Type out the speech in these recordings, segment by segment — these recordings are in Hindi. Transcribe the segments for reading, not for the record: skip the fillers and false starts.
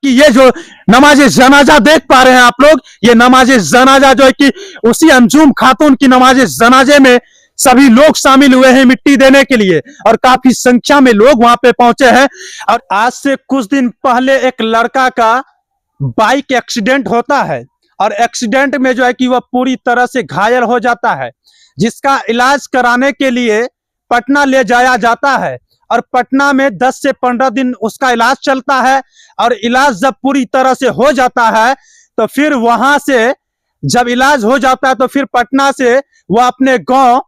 कि ये जो नमाज जनाजा देख पा रहे हैं आप लोग, ये नमाज जनाजा जो है कि उसी अंजुम खातून की नमाज जनाजे में सभी लोग शामिल हुए हैं मिट्टी देने के लिए, और काफी संख्या में लोग वहां पे पहुंचे हैं। और आज से कुछ दिन पहले एक लड़का का बाइक एक्सीडेंट होता है, और एक्सीडेंट में जो है कि वह पूरी तरह से घायल हो जाता है, जिसका इलाज कराने के लिए पटना ले जाया जाता है। और पटना में 10 से 15 दिन उसका इलाज चलता है, और इलाज जब पूरी तरह से हो जाता है तो फिर वहां से जब इलाज हो जाता है तो फिर पटना से वह अपने गांव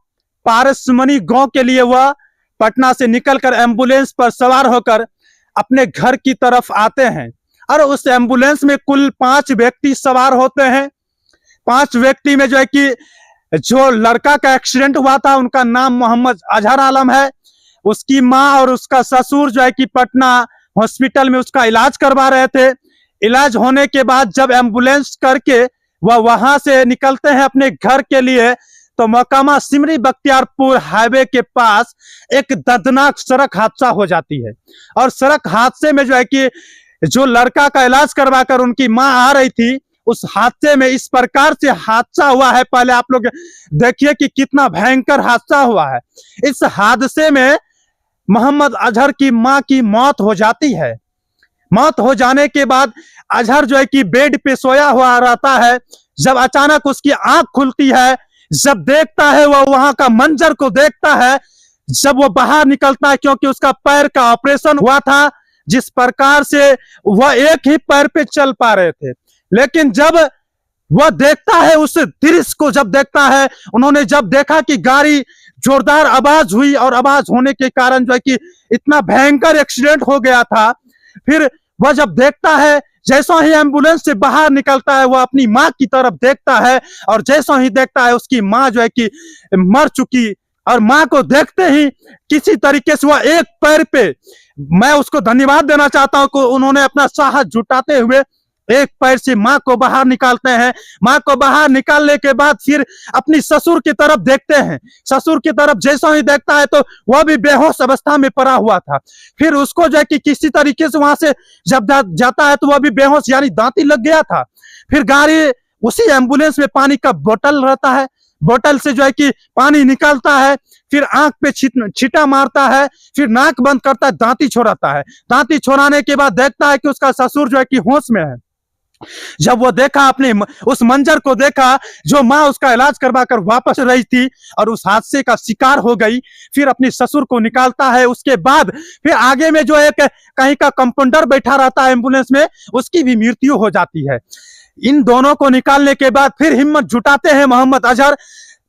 पारसमणि गांव के लिए वह पटना से निकलकर एम्बुलेंस पर सवार होकर अपने घर की तरफ आते हैं। और उस एम्बुलेंस में कुल 5 व्यक्ति सवार होते हैं। 5 व्यक्ति में जो है कि जो लड़का का एक्सीडेंट हुआ था उनका नाम मोहम्मद अजहर आलम है, उसकी माँ और उसका ससुर जो है कि पटना हॉस्पिटल में उसका इलाज करवा रहे थे। इलाज होने के बाद जब एम्बुलेंस करके वह वहां से निकलते हैं अपने घर के लिए, तो मकामा सिमरी बख्तियारपुर हाईवे के पास एक दर्दनाक सड़क हादसा हो जाती है। और सड़क हादसे में जो है कि जो लड़का का इलाज करवाकर उनकी माँ आ रही थी, उस हादसे में इस प्रकार से हादसा हुआ है, पहले आप लोग देखिए कि कितना भयंकर हादसा हुआ है। इस हादसे में मोहम्मद अजहर की मां की मौत हो जाती है। मौत हो जाने के बाद अजहर जो है कि बेड पे सोया हुआ रहता है, जब अचानक उसकी आंख खुलती है, जब देखता है वह वहां का मंजर को देखता है, जब वह बाहर निकलता है, क्योंकि उसका पैर का ऑपरेशन हुआ था, जिस प्रकार से वह एक ही पैर पे चल पा रहे थे। लेकिन जब वह देखता है उस दृश्य को, जब देखता है, उन्होंने जब देखा कि गाड़ी जोरदार आवाज हुई, और आवाज होने के कारण जो है कि इतना भयंकर एक्सीडेंट हो गया था, फिर वह जब देखता है, जैसा ही एम्बुलेंस से बाहर निकलता है, वह अपनी माँ की तरफ देखता है, और जैसा ही देखता है उसकी माँ जो है कि मर चुकी, और माँ को देखते ही किसी तरीके से वह एक पैर पे, मैं उसको धन्यवाद देना चाहता हूं कि उन्होंने अपना साहस जुटाते हुए एक पैर से माँ को बाहर निकालते हैं। माँ को बाहर निकालने के बाद फिर अपनी ससुर की तरफ देखते हैं। ससुर की तरफ जैसा ही देखता है तो वह भी बेहोश अवस्था में पड़ा हुआ था। फिर उसको जो है कि किसी तरीके से वहां से जब जाता है तो वह भी बेहोश, यानी दांती लग गया था। फिर गाड़ी उसी एम्बुलेंस में पानी का बोतल रहता है, बोतल से जो है कि पानी निकालता है, फिर आंख पे छींटा मारता है, फिर नाक बंद करता है, दांती छोड़ाता है। दांती छोड़ाने के बाद देखता है कि उसका ससुर जो है कि होश में है। जब वो देखा, अपने उस मंजर को देखा, जो माँ उसका इलाज करवा कर वापस रही थी और उस हादसे का शिकार हो गई, फिर अपने ससुर को निकालता है। उसके बाद फिर आगे में जो एक कहीं का कंपाउंडर बैठा रहता है एम्बुलेंस में, उसकी भी मृत्यु हो जाती है। इन दोनों को निकालने के बाद फिर हिम्मत जुटाते हैं मोहम्मद अजहर,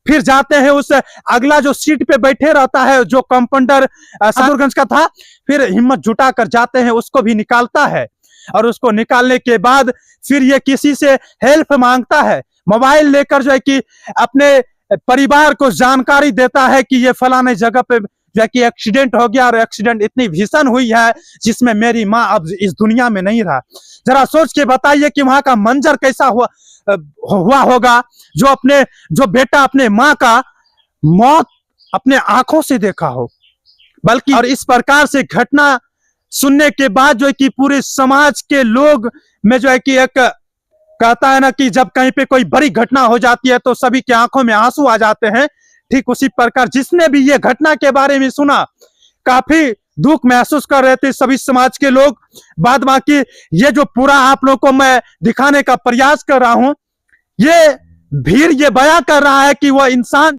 फिर जाते हैं उस अगला जो सीट पे बैठे रहता है, जो कंपाउंडर सादुरगंज का था, फिर हिम्मत जुटा कर जाते हैं, उसको भी निकालता है। और उसको निकालने के बाद फिर ये किसी से हेल्प मांगता है, मोबाइल लेकर जो है कि अपने परिवार को जानकारी देता है कि ये फलाने जगह पे जो है कि एक्सीडेंट हो गया, और एक्सीडेंट इतनी भीषण हुई है जिसमें मेरी माँ अब इस दुनिया में नहीं रहा। जरा सोच के बताइए कि वहां का मंजर कैसा हुआ होगा, जो बेटा अपने माँ का मौत अपने आंखों से देखा हो। बल्कि और इस प्रकार से घटना सुनने के बाद जो है कि पूरे समाज के लोग में जो है कि एक कहता है ना कि जब कहीं पे कोई बड़ी घटना हो जाती है तो सभी की आंखों में आंसू आ जाते हैं, ठीक उसी प्रकार जिसने भी ये घटना के बारे में सुना, काफी दुख महसूस कर रहे थे सभी समाज के लोग। बाद बाकी ये जो पूरा आप लोग को मैं दिखाने का प्रयास कर रहा हूं, ये भीड़ ये बयां कर रहा है कि वह इंसान